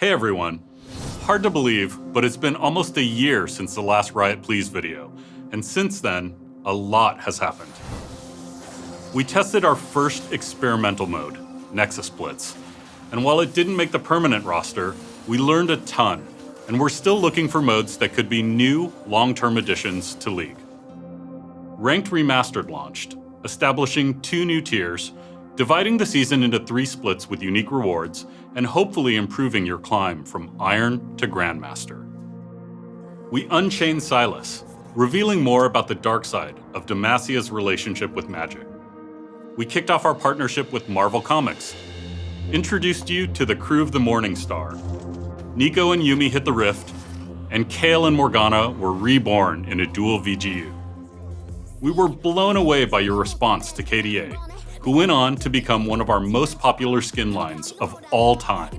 Hey everyone. Hard to believe, but it's been almost a year since the last Riot Pls video, and since then, a lot has happened. We tested our first experimental mode, Nexus Blitz, and while it didn't make the permanent roster, we learned a ton, and we're still looking for modes that could be new, long-term additions to League. Ranked Remastered launched, establishing 2 new tiers, dividing the season into 3 splits with unique rewards, and hopefully improving your climb from Iron to Grandmaster. We unchained Silas, revealing more about the dark side of Demacia's relationship with magic. We kicked off our partnership with Marvel Comics, introduced you to the crew of the Morning Star. Nico and Yumi hit the rift, and Kale and Morgana were reborn in a dual VGU. We were blown away by your response to KDA, who went on to become one of our most popular skin lines of all time,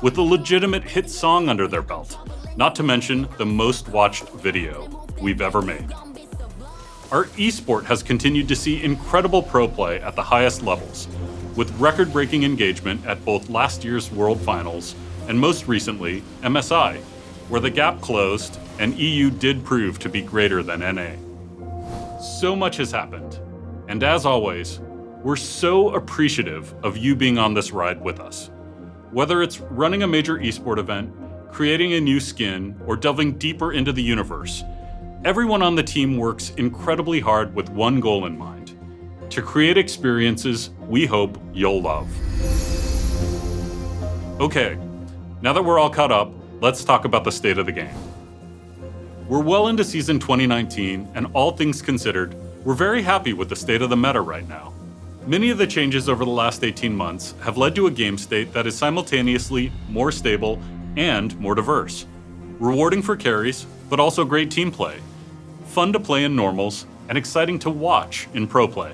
with a legitimate hit song under their belt, not to mention the most watched video we've ever made. Our esport has continued to see incredible pro play at the highest levels, with record-breaking engagement at both last year's World Finals and most recently, MSI, where the gap closed and EU did prove to be greater than NA. So much has happened, and as always, we're so appreciative of you being on this ride with us. Whether it's running a major esport event, creating a new skin, or delving deeper into the universe, everyone on the team works incredibly hard with one goal in mind: to create experiences we hope you'll love. Okay, now that we're all caught up, let's talk about the state of the game. We're well into season 2019, and all things considered, we're very happy with the state of the meta right now. Many of the changes over the last 18 months have led to a game state that is simultaneously more stable and more diverse. Rewarding for carries, but also great team play. Fun to play in normals, and exciting to watch in pro play.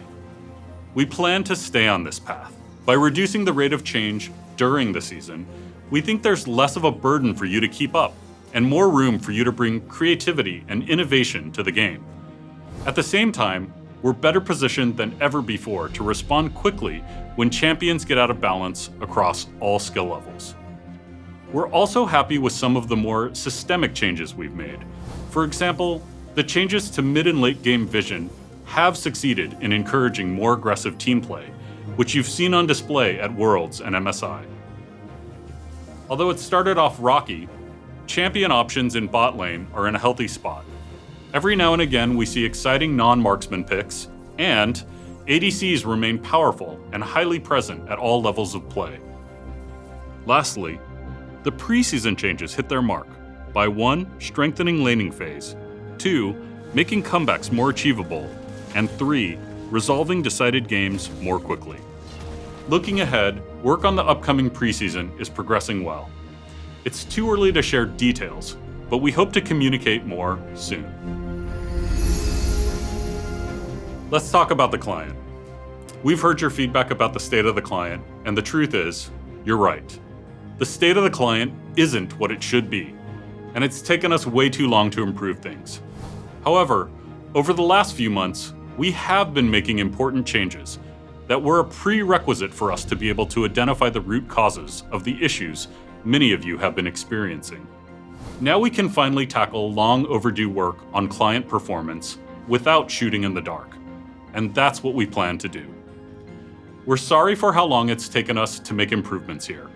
We plan to stay on this path. By reducing the rate of change during the season, we think there's less of a burden for you to keep up, and more room for you to bring creativity and innovation to the game. At the same time, we're better positioned than ever before to respond quickly when champions get out of balance across all skill levels. We're also happy with some of the more systemic changes we've made. For example, the changes to mid and late game vision have succeeded in encouraging more aggressive team play, which you've seen on display at Worlds and MSI. Although it started off rocky, champion options in bot lane are in a healthy spot. Every now and again, we see exciting non-marksman picks, and ADCs remain powerful and highly present at all levels of play. Lastly, the preseason changes hit their mark by 1. Strengthening laning phase, 2. Making comebacks more achievable, and 3. Resolving decided games more quickly. Looking ahead, work on the upcoming preseason is progressing well. It's too early to share details, but we hope to communicate more soon. Let's talk about the client. We've heard your feedback about the state of the client, and the truth is, you're right. The state of the client isn't what it should be, and it's taken us way too long to improve things. However, over the last few months, we have been making important changes that were a prerequisite for us to be able to identify the root causes of the issues many of you have been experiencing. Now we can finally tackle long overdue work on client performance without shooting in the dark, and that's what we plan to do. We're sorry for how long it's taken us to make improvements here,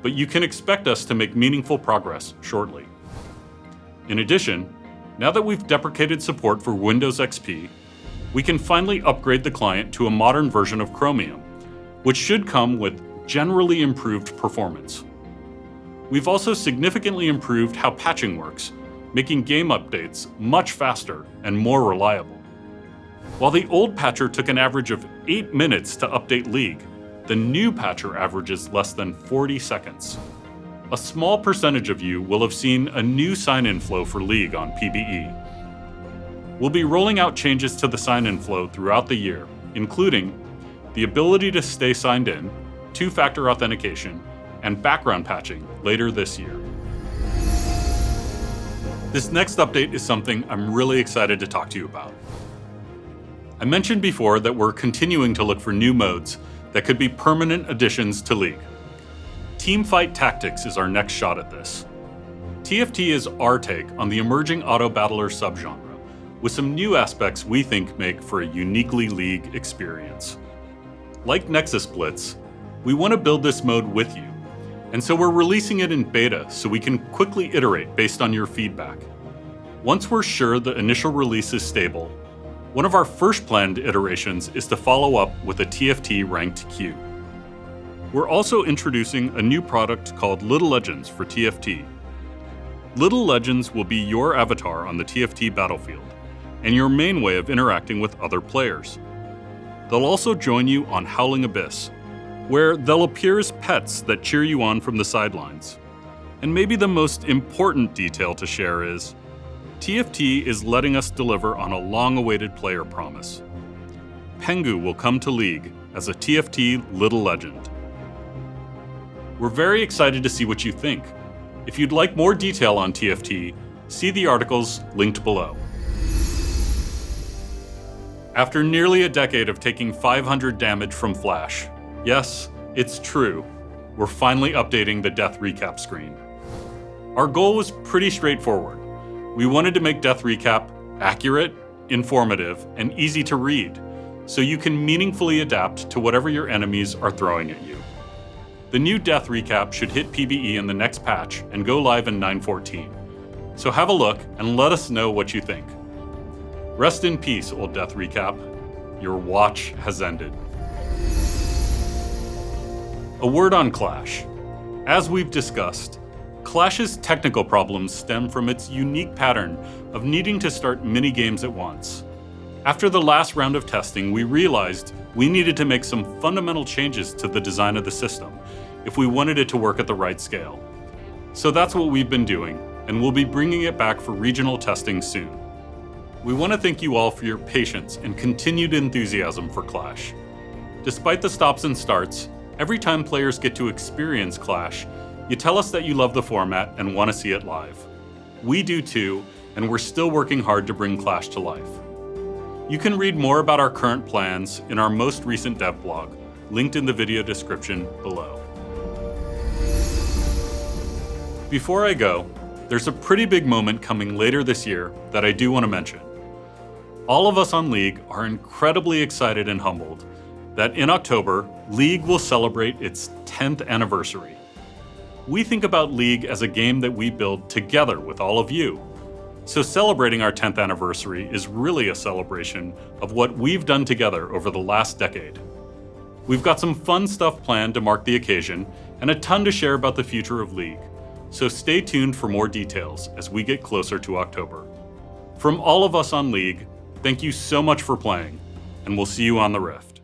but you can expect us to make meaningful progress shortly. In addition, now that we've deprecated support for Windows XP, we can finally upgrade the client to a modern version of Chromium, which should come with generally improved performance. We've also significantly improved how patching works, making game updates much faster and more reliable. While the old patcher took an average of 8 minutes to update League, the new patcher averages less than 40 seconds. A small percentage of you will have seen a new sign-in flow for League on PBE. We'll be rolling out changes to the sign-in flow throughout the year, including the ability to stay signed in, 2-factor authentication, and background patching later this year. This next update is something I'm really excited to talk to you about. I mentioned before that we're continuing to look for new modes that could be permanent additions to League. Teamfight Tactics is our next shot at this. TFT is our take on the emerging auto-battler subgenre, with some new aspects we think make for a uniquely League experience. Like Nexus Blitz, we want to build this mode with you, and so we're releasing it in beta so we can quickly iterate based on your feedback. Once we're sure the initial release is stable, one of our first planned iterations is to follow up with a TFT ranked queue. We're also introducing a new product called Little Legends for TFT. Little Legends will be your avatar on the TFT battlefield, and your main way of interacting with other players. They'll also join you on Howling Abyss, where they'll appear as pets that cheer you on from the sidelines. And maybe the most important detail to share is, TFT is letting us deliver on a long-awaited player promise. Pengu will come to League as a TFT Little Legend. We're very excited to see what you think. If you'd like more detail on TFT, see the articles linked below. After nearly a decade of taking 500 damage from Flash, yes, it's true, we're finally updating the death recap screen. Our goal was pretty straightforward. We wanted to make death recap accurate, informative, and easy to read, so you can meaningfully adapt to whatever your enemies are throwing at you. The new death recap should hit PvE in the next patch and go live in 9.14. So have a look and let us know what you think. Rest in peace, old death recap. Your watch has ended. A word on Clash. As we've discussed, Clash's technical problems stem from its unique pattern of needing to start many games at once. After the last round of testing, we realized we needed to make some fundamental changes to the design of the system if we wanted it to work at the right scale. So that's what we've been doing, and we'll be bringing it back for regional testing soon. We want to thank you all for your patience and continued enthusiasm for Clash. Despite the stops and starts, every time players get to experience Clash, you tell us that you love the format and want to see it live. We do too, and we're still working hard to bring Clash to life. You can read more about our current plans in our most recent dev blog, linked in the video description below. Before I go, there's a pretty big moment coming later this year that I do want to mention. All of us on League are incredibly excited and humbled that in October, League will celebrate its 10th anniversary. We think about League as a game that we build together with all of you. So celebrating our 10th anniversary is really a celebration of what we've done together over the last decade. We've got some fun stuff planned to mark the occasion and a ton to share about the future of League. So stay tuned for more details as we get closer to October. From all of us on League, thank you so much for playing, and we'll see you on the Rift.